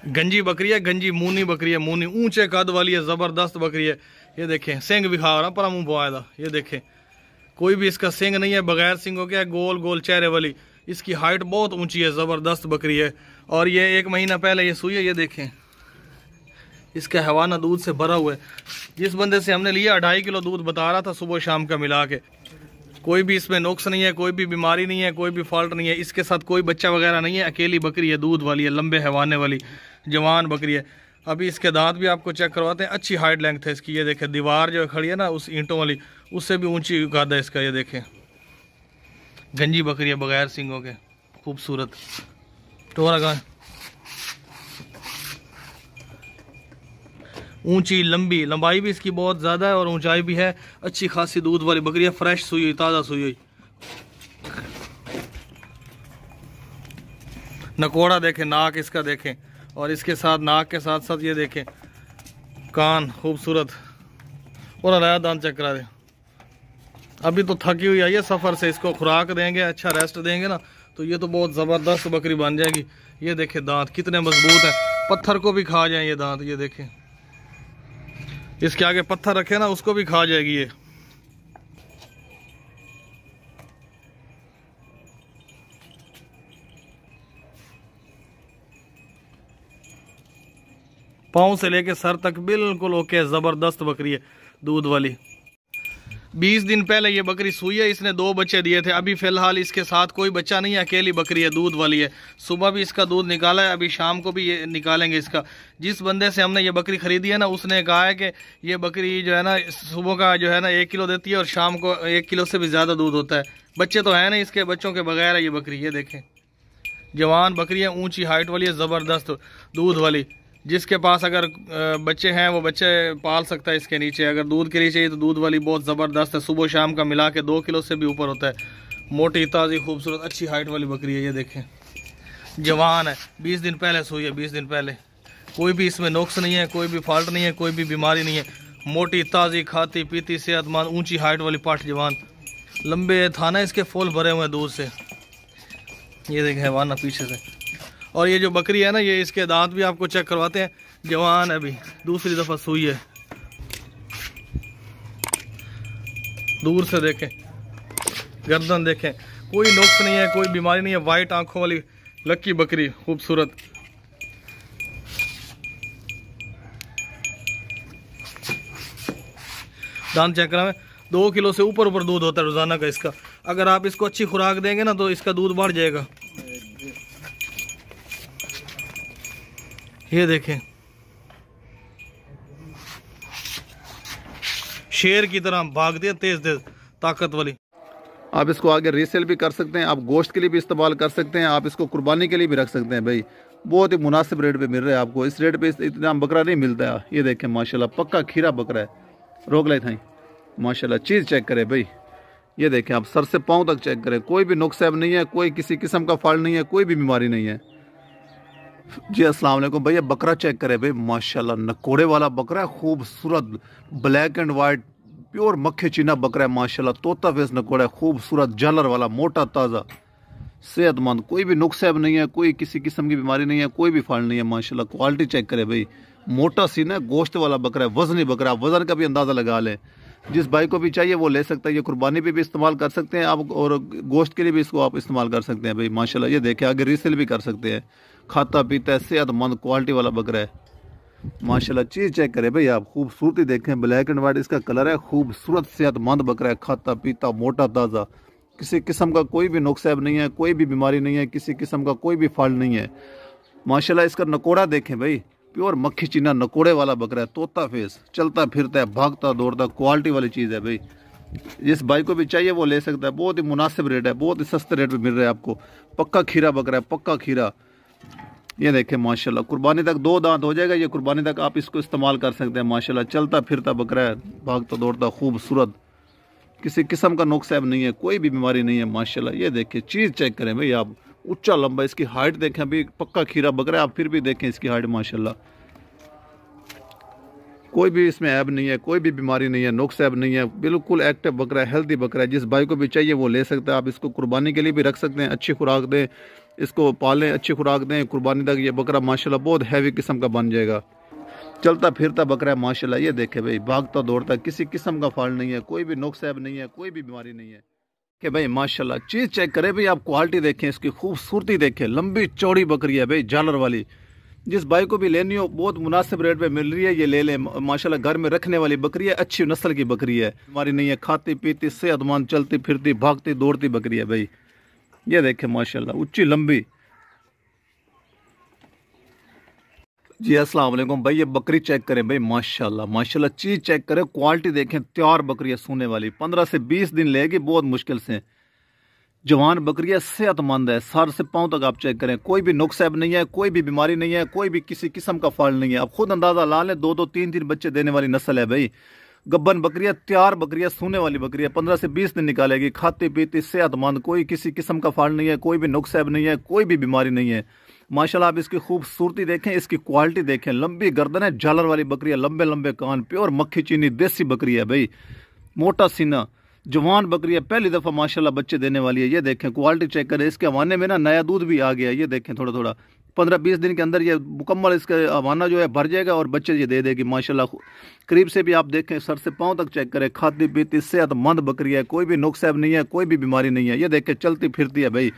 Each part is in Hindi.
गंजी बकरी है, गंजी मूनी बकरी है, मूनी ऊंचे कद वाली है, जबरदस्त बकरी है। ये देखें सिंग भी खा रहा पर मुंह बोआदा, ये देखें कोई भी इसका सिंग नहीं है, बगैर सिंगों के गोल गोल चेहरे वाली। इसकी हाइट बहुत ऊंची है, जबरदस्त बकरी है। और ये 1 महीना पहले ये सुई है, ये देखें इसका हवाना दूध से भरा हुआ है। जिस बंदे से हमने लिया 2.5 किलो दूध बता रहा था सुबह शाम का मिला के। कोई भी इसमें नुक्स नहीं है, कोई भी बीमारी नहीं है, कोई भी फॉल्ट नहीं है। इसके साथ कोई बच्चा वगैरह नहीं है, अकेली बकरी है, दूध वाली है, लंबे हवाने वाली जवान बकरी है। अभी इसके दांत भी आपको चेक करवाते हैं, अच्छी हाइट लेंथ है इसकी। ये देखें दीवार जो खड़ी है ना उस ईंटों वाली, उससे भी ऊंची कद है इसका। ये देखें गंजी बकरी है बगैर सिंगों के, खूबसूरत टोरा गाय, ऊंची लंबी, लंबाई भी इसकी बहुत ज़्यादा है और ऊंचाई भी है। अच्छी खासी दूध वाली बकरी है, फ्रेश सुई हुई, ताज़ा सुई हुई। नकोड़ा देखें, नाक इसका देखें, और इसके साथ नाक के साथ साथ ये देखें कान खूबसूरत। और नया दांत चेक करा दे। अभी तो थकी हुई आई है सफ़र से, इसको खुराक देंगे, अच्छा रेस्ट देंगे ना तो ये तो बहुत ज़बरदस्त बकरी बन जाएगी। ये देखें दांत कितने मजबूत हैं, पत्थर को भी खा जाए ये दांत। ये देखें इसके आगे पत्थर रखे ना उसको भी खा जाएगी ये। पाँव से लेके सर तक बिल्कुल ओके, जबरदस्त बकरी है दूध वाली। 20 दिन पहले ये बकरी सुई है, इसने 2 बच्चे दिए थे। अभी फिलहाल इसके साथ कोई बच्चा नहीं है, अकेली बकरी है, दूध वाली है। सुबह भी इसका दूध निकाला है, अभी शाम को भी ये निकालेंगे इसका। जिस बंदे से हमने ये बकरी खरीदी है ना उसने कहा है कि ये बकरी जो है ना सुबह का जो है ना 1 किलो देती है और शाम को 1 किलो से भी ज़्यादा दूध होता है। बच्चे तो है नहीं इसके, बच्चों के बगैर है ये बकरी। ये देखें जवान बकरी है, ऊँची हाइट वाली है, ज़बरदस्त दूध वाली। जिसके पास अगर बच्चे हैं वो बच्चे पाल सकता है इसके नीचे। अगर दूध के लिए चाहिए तो दूध वाली बहुत ज़बरदस्त है, सुबह शाम का मिला के 2 किलो से भी ऊपर होता है। मोटी ताज़ी खूबसूरत अच्छी हाइट वाली बकरी है। ये देखें जवान है, 20 दिन पहले सोई है, 20 दिन पहले। कोई भी इसमें नुक्स नहीं है, कोई भी फॉल्ट नहीं है, कोई भी बीमारी नहीं है। मोटी ताज़ी खाती पीती सेहतमंद ऊँची हाइट वाली पाठ जवान, लंबे थाना इसके फूल भरे हुए हैं दूध से। ये देखें हैवाना पीछे से। और ये जो बकरी है ना ये इसके दांत भी आपको चेक करवाते हैं, जवान है, अभी दूसरी दफ़ा सुई है। दूर से देखें, गर्दन देखें, कोई नुक्स नहीं है, कोई बीमारी नहीं है। वाइट आंखों वाली लक्की बकरी खूबसूरत। दांत चेक करा, 2 किलो से ऊपर दूध होता है रोजाना का इसका। अगर आप इसको अच्छी खुराक देंगे ना तो इसका दूध बढ़ जाएगा। ये देखें शेर की तरह भागती है, तेज तेज ताकत वाली। आप इसको आगे रीसेल भी कर सकते हैं, आप गोश्त के लिए भी इस्तेमाल कर सकते हैं, आप इसको कुर्बानी के लिए भी रख सकते हैं। भाई बहुत ही मुनासिब रेट पे मिल रहा है आपको, इस रेट पे इतना बकरा नहीं मिलता है। ये देखें माशाल्लाह पक्का खीरा बकरा है, रोक ले था माशाल्लाह। चीज़ चेक करें भाई, ये देखें आप सर से पाँव तक चेक करें, कोई भी नुक्स नहीं है, कोई किसी किस्म का फॉल्ट नहीं है, कोई भी बीमारी नहीं है। जी अस्सलाम वालेकुम भैया, बकरा चेक करें भाई माशाल्लाह, नकोड़े वाला बकरा है, खूबसूरत ब्लैक एंड वाइट प्योर मक्खे चीना बकरा है माशाल्लाह। तोता फेस नकोड़ा है, खूबसूरत जालर वाला, मोटा ताज़ा सेहतमंद, कोई भी नुक्स नहीं है, कोई किसी किस्म की बीमारी नहीं है, कोई भी फॉल्ट नहीं है माशाल्लाह। क्वालिटी चेक करें भाई, मोटा सीना है, गोश्त वाला बकरा है, वजनी बकरा, वजन का भी अंदाज़ा लगा लें। जिस भाई को भी चाहिए वो ले सकता है, ये कुर्बानी पे भी इस्तेमाल कर सकते हैं आप और गोश्त के लिए भी इसको आप इस्तेमाल कर सकते हैं भाई माशाल्लाह। ये देखें आगे रीसेल भी कर सकते हैं, खाता पीता है, सेहतमंद क्वालिटी वाला बकरा है माशाल्लाह। चीज़ चेक करें भाई आप, खूबसूरती देखें, ब्लैक एंड वाइट इसका कलर है, खूबसूरत सेहतमंद बकरा है, खाता पीता मोटा ताज़ा, किसी किस्म का कोई भी नुक्स नहीं है, कोई भी बीमारी नहीं है, किसी किस्म का कोई भी फॉल्ट नहीं है माशाल्लाह। इसका नकोड़ा देखें भाई, प्योर मक्खी चीना नकोड़े वाला बकरा है, तोता फेस, चलता फिरता है, भागता दौड़ता, क्वालिटी वाली चीज़ है भाई। जिस भाई को भी चाहिए वो ले सकता है, बहुत ही मुनासिब रेट है, बहुत ही सस्ते रेट पे मिल रहा है आपको। पक्का खीरा बकरा है, पक्का खीरा। ये देखें माशाल्लाह, कुर्बानी तक 2 दांत हो जाएगा, ये कुर्बानी तक आप इसको इस्तेमाल कर सकते हैं माशाल्लाह। चलता फिरता बकरा है, भागता दौड़ता, खूबसूरत, किसी किस्म का नुक्स नहीं है, कोई भी बीमारी नहीं है माशाल्लाह। ये देखें चीज़ चेक करें भाई आप, ऊंचा लंबा, इसकी हाइट देखें अभी, पक्का खीरा बकरा है, आप फिर भी देखें इसकी हाइट माशाल्लाह। कोई भी इसमें ऐब नहीं है, कोई भी बीमारी नहीं है, नुक्स ऐब नहीं है, बिल्कुल एक्टिव बकरा है, हेल्दी बकरा है। जिस भाई को भी चाहिए वो ले सकता है, आप इसको कुर्बानी के लिए भी रख सकते हैं, अच्छी खुराक दें, इसको पालें, अच्छी खुराक दें, कुर्बानी तक ये बकरा माशाल्लाह बहुत हैवी किस्म का बन जाएगा। चलता फिरता बकरा है माशाल्लाह। ये देखे भाई, भागता दौड़ता, किसी किस्म का फॉल्ट नहीं है, कोई भी नुक्स ऐब नहीं है, कोई भी बीमारी नहीं है कि भाई माशाल्लाह। चीज़ चेक करें भाई, आप क्वालिटी देखें, इसकी खूबसूरती देखें। लंबी चौड़ी बकरी है भाई, झालर वाली। जिस भाई को भी लेनी हो बहुत मुनासिब रेट पे मिल रही है, ये ले लें माशाल्लाह। घर में रखने वाली बकरी है, अच्छी नस्ल की बकरी है, बीमारी नहीं है, खाती पीती सेहतमंद चलती फिरती भागती दौड़ती बकरी है भाई। ये देखें माशाल्लाह, ऊंची लंबी जी। अस्सलाम वालेकुम भाई, ये बकरी चेक करें भाई माशाल्लाह माशाल्लाह। चीज़ चेक करें, क्वालिटी देखें, तैयार बकरी है सोने वाली। 15 से 20 दिन लेगी बहुत मुश्किल से। जवान बकरी है, सेहतमंद है, सर से पांव तक आप चेक करें, कोई भी नुक्स ऐब नहीं है, कोई भी बीमारी नहीं है, कोई भी किसी किस्म का फॉल्ट नहीं है। आप खुद अंदाजा ला लें, 2-2 3-3 बच्चे देने वाली नस्ल है भाई। गब्बन बकरी है, तैयार बकरी है, सोने वाली बकरी है। 15 से 20 दिन निकालेगी, खाती पीती सेहतमंद, कोई किसी किस्म का फॉल्ट नहीं है, कोई भी नुक्स ऐब नहीं है, कोई भी बीमारी नहीं है माशाल्लाह। आप इसकी खूबसूरती देखें, इसकी क्वालिटी देखें। लंबी गर्दन है, झालर वाली बकरी है, लंबे लंबे कान, प्योर मक्खी चीनी देसी बकरी है भाई। मोटा सीना, जवान बकरी है, पहली दफ़ा माशाल्लाह बच्चे देने वाली है। ये देखें क्वालिटी चेक करें। इसके हवाने में ना नया दूध भी आ गया है, ये देखें थोड़ा थोड़ा। 15-20 दिन के अंदर ये मुकम्मल इसका हवाना जो है भर जाएगा और बच्चे ये दे देगी माशाल्लाह। करीब से भी आप देखें, सर से पाँव तक चेक करें, खाती पीती सेहतमंद बकरी है, कोई भी नुक्स ऐब नहीं है, कोई भी बीमारी नहीं है। ये देखें चलती फिरती है भाई।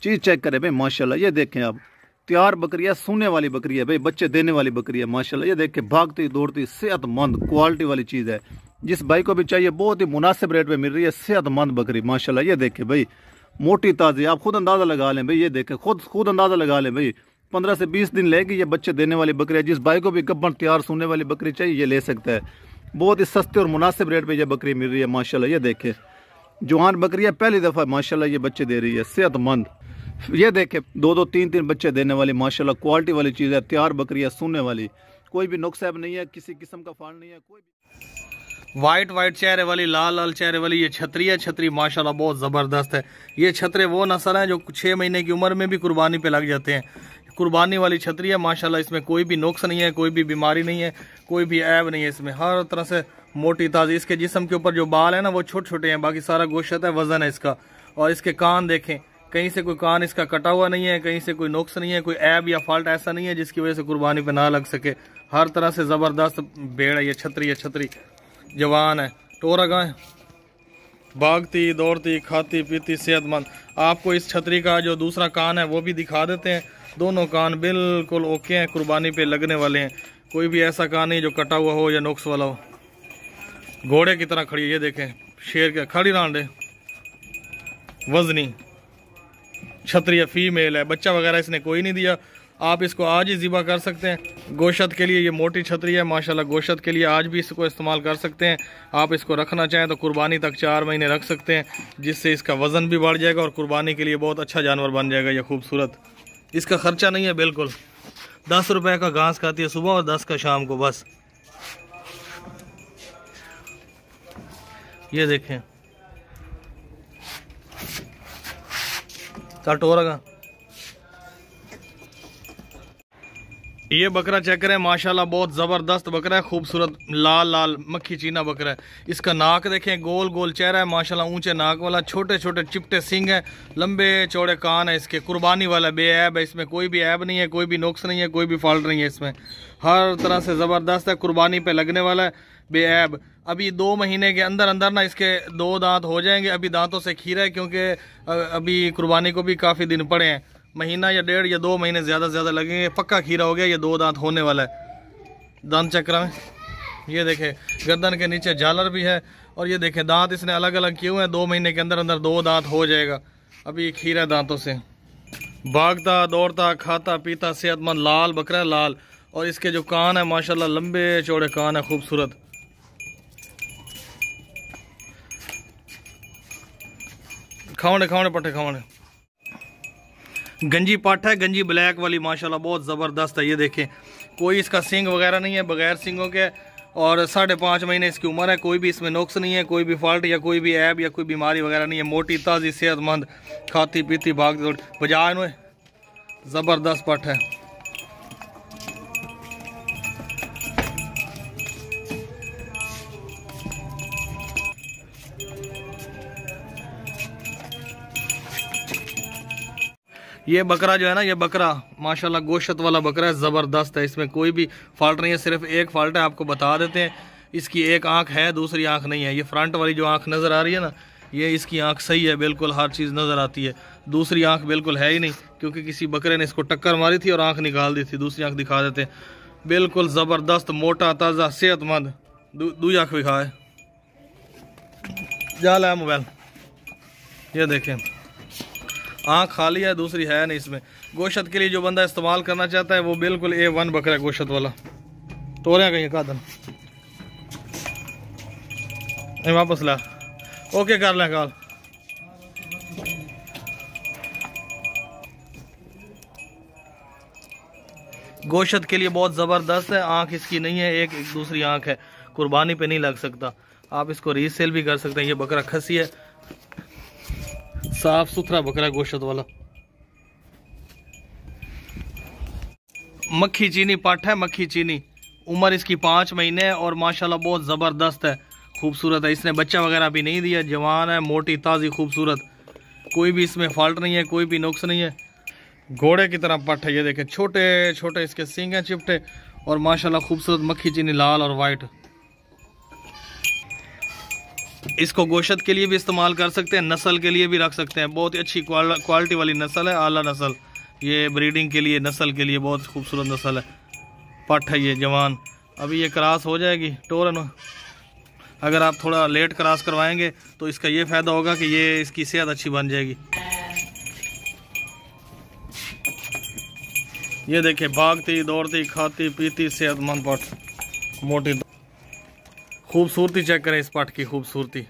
चीज़ चेक करें भाई माशाल्लाह। ये देखें आप, तैयार बकरी है, सोने वाली बकरी है भाई, बच्चे देने वाली बकरी है माशाल्लाह। ये देखें भागती दौड़ती सेहतमंद क्वालिटी वाली चीज़ है। जिस भाई को भी चाहिए बहुत ही मुनासिब रेट पे मिल रही है, सेहतमंद बकरी माशाल्लाह। ये देखें भाई, मोटी ताज़ी, आप खुद अंदाज़ा लगा लें भाई। ये देखें खुद अंदाज़ा लगा लें भाई। 15 से 20 दिन लेगी, ये बच्चे देने वाली बकरी है। जिस भाई को भी गब्बन तैयार सोने वाली बकरी चाहिए, ये ले सकता है। बहुत ही सस्ते और मुनासिब रेट पे ये बकरी मिल रही है माशाल्लाह। ये देखें जवान बकरी है, पहली दफ़ा माशाल्लाह ये बच्चे दे रही है, सेहतमंद। ये देखें 2-2 3-3 बच्चे देने वाली माशाल्लाह, क्वालिटी वाली चीज़ है, तैयार बकरी है, सोने वाली, कोई भी नुक्स ऐब नहीं है, किसी किस्म का फॉल्ट नहीं है, कोई भी। वाइट चेहरे वाली, लाल लाल चेहरे वाली ये छतरी है। छतरी माशाल्लाह बहुत ज़बरदस्त है। ये छतरे वो नस्ल हैं जो 6 महीने की उम्र में भी कुर्बानी पे लग जाते हैं। कुर्बानी वाली छतरी है माशाल्लाह। इसमें कोई भी नुक्स नहीं है, कोई भी बीमारी नहीं है, कोई भी ऐब नहीं है इसमें। हर तरह से मोटी ताज़ी। इसके जिस्म के ऊपर जो बाल है ना वो छोटे छोटे हैं, बाकी सारा गोश्त है, वजन है इसका। और इसके कान देखें, कहीं से कोई कान इसका कटा हुआ नहीं है, कहीं से कोई नुक्स नहीं है, कोई ऐब या फॉल्ट ऐसा नहीं है जिसकी वजह से कुर्बानी पे ना लग सके। हर तरह से ज़बरदस्त भेड़ है ये छतरी है। छतरी जवान है, टोरा गाय, भागती दौड़ती खाती पीती सेहतमंद। आपको इस छतरी का जो दूसरा कान है वो भी दिखा देते हैं। दोनों कान बिल्कुल ओके हैं, कुर्बानी पे लगने वाले हैं। कोई भी ऐसा कान नहीं जो कटा हुआ हो या नुक्स वाला हो। घोड़े की तरह खड़ी है, ये देखें, शेर के खड़ी रांडे, वजनी छतरी है, फीमेल है। बच्चा वगैरह इसने कोई नहीं दिया। आप इसको आज ही ज़िबा कर सकते हैं गोश्त के लिए। ये मोटी छतरी है माशाल्लाह, गोश्त के लिए आज भी इसको इस्तेमाल कर सकते हैं। आप इसको रखना चाहें तो कुर्बानी तक 4 महीने रख सकते हैं, जिससे इसका वज़न भी बढ़ जाएगा और कुर्बानी के लिए बहुत अच्छा जानवर बन जाएगा ये खूबसूरत। इसका खर्चा नहीं है बिल्कुल। 10 रुपए का घास खाती है सुबह और 10 का शाम को बस। ये देखें टोरा का। ये बकरा चेक करें माशाल्लाह, बहुत ज़बरदस्त बकरा है, खूबसूरत लाल लाल मक्खी चीना बकरा है। इसका नाक देखें, गोल गोल चेहरा है माशाल्लाह, ऊंचे नाक वाला, छोटे छोटे चिपटे सिंग है, लंबे चौड़े कान है इसके, कुर्बानी वाला बेऐब है। इसमें कोई भी ऐब नहीं है, कोई भी नुक्स नहीं है, कोई भी फॉल्ट नहीं है इसमें। हर तरह से ज़बरदस्त है, कुर्बानी पे लगने वाला है, बेऐब। अभी 2 महीने के अंदर अंदर ना इसके 2 दांत हो जाएंगे। अभी दांतों से खीरा है क्योंकि अभी कुर्बानी को भी काफ़ी दिन पड़े हैं, महीना या 1.5 या 2 महीने ज़्यादा से ज़्यादा लगेंगे। पक्का खीरा हो गया, ये 2 दांत होने वाला है। दांत चक्र में ये देखें, गर्दन के नीचे झालर भी है और ये देखें दांत इसने अलग अलग किए हुए हैं। 2 महीने के अंदर अंदर 2 दांत हो जाएगा। अभी खीरा दांतों से, भागता दौड़ता खाता पीता सेहतमंद लाल बकरा है, लाल। और इसके जो कान है माशाल्लाह, लंबे चौड़े कान है, खूबसूरत। खावड़े पट्टे खावड़े। गंजी पाठ है, गंजी ब्लैक वाली माशाल्लाह बहुत ज़बरदस्त है। ये देखें, कोई इसका सिंग वगैरह नहीं है, बगैर सिंगों के। और 5.5 महीने इसकी उम्र है। कोई भी इसमें नुक्स नहीं है, कोई भी फॉल्ट या कोई भी ऐब या कोई बीमारी वगैरह नहीं है। मोटी ताज़ी सेहतमंद, खाती पीती भाग दौड़ बजाय में ज़बरदस्त पट है। ये बकरा जो है ना, ये बकरा माशाल्लाह गोश्त वाला बकरा है, ज़बरदस्त है, इसमें कोई भी फॉल्ट नहीं है। सिर्फ एक फॉल्ट है, आपको बता देते हैं, इसकी एक आंख है, दूसरी आंख नहीं है। ये फ्रंट वाली जो आंख नज़र आ रही है ना, ये इसकी आंख सही है, बिल्कुल हर चीज़ नज़र आती है। दूसरी आंख बिल्कुल है ही नहीं, क्योंकि किसी बकरे ने इसको टक्कर मारी थी और आंख निकाल दी थी। दूसरी आंख दिखा देते हैं, बिल्कुल ज़बरदस्त, मोटा ताज़ा सेहतमंद। दूसरी आंख दिखा है, जा ला मोबाइल, ये देखें आँख खाली है, दूसरी है नहीं इसमें। गोश्त के लिए जो बंदा इस्तेमाल करना चाहता है वो बिल्कुल A1 बकरा है गोश्त वाला। तोड़े कहीं कादन वापस ला, ओके कर लें कॉल। गोश्त के लिए बहुत ज़बरदस्त है। आँख इसकी नहीं है, एक दूसरी आँख है, कुर्बानी पे नहीं लग सकता। आप इसको रीसेल भी कर सकते हैं। ये बकरा खसी है, साफ सुथरा बकरा गोश्त वाला। मक्खी चीनी पाठ है, मक्खी चीनी। उम्र इसकी 5 महीने है और माशाल्लाह बहुत ज़बरदस्त है, खूबसूरत है। इसने बच्चा वगैरह भी नहीं दिया, जवान है, मोटी ताज़ी खूबसूरत, कोई भी इसमें फॉल्ट नहीं है, कोई भी नुक्स नहीं है। घोड़े की तरह पट है, ये देखें छोटे छोटे इसके सींग हैं चिपटे, और माशाल्लाह खूबसूरत मक्खी चीनी लाल और वाइट। इसको गोश्त के लिए भी इस्तेमाल कर सकते हैं, नस्ल के लिए भी रख सकते हैं। बहुत ही अच्छी क्वालिटी वाली नस्ल है, आला नस्ल। ये ब्रीडिंग के लिए, नस्ल के लिए बहुत खूबसूरत नस्ल है। पट है ये जवान, अभी ये क्रॉस हो जाएगी टोरन। अगर आप थोड़ा लेट क्रॉस करवाएंगे तो इसका ये फ़ायदा होगा कि ये इसकी सेहत अच्छी बन जाएगी। ये देखिए भागती दौड़ती खाती पीती सेहतमंद पट, मोटी। खूबसूरती चेक करें इस पट की खूबसूरती।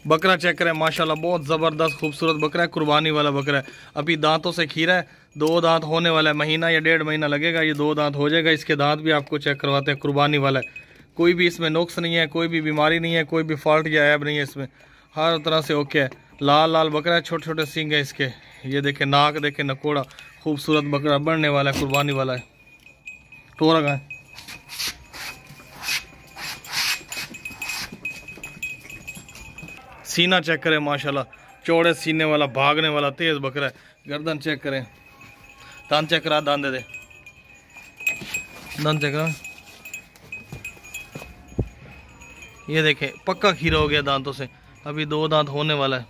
बकरा चेक करें, माशाल्लाह बहुत ज़बरदस्त खूबसूरत बकरा है, कुर्बानी वाला बकरा है। अभी दांतों से खीरा है, 2 दांत होने वाला है, महीना या 1.5 महीना लगेगा, ये 2 दांत हो जाएगा। इसके दांत भी आपको चेक करवाते हैं, कुर्बानी वाला है। कोई भी इसमें नुक्स नहीं है, कोई भी बीमारी नहीं है, कोई भी फॉल्ट या ऐब नहीं है इसमें, हर तरह से ओके है। लाल लाल बकरा है, छोटे छोटे सींग है इसके। ये देखें नाक देखें, नकोड़ा, खूबसूरत बकरा बढ़ने वाला है, कुर्बानी वाला है। टोरा गाय सीना चेक करें, माशाल्लाह चौड़े सीने वाला, भागने वाला, तेज बकरा है। गर्दन चेक करें, दांत चेक करा, दांत दे दे, दांत चेक करा। ये देखें पक्का खीरा हो गया दांतों से, अभी 2 दांत होने वाला है।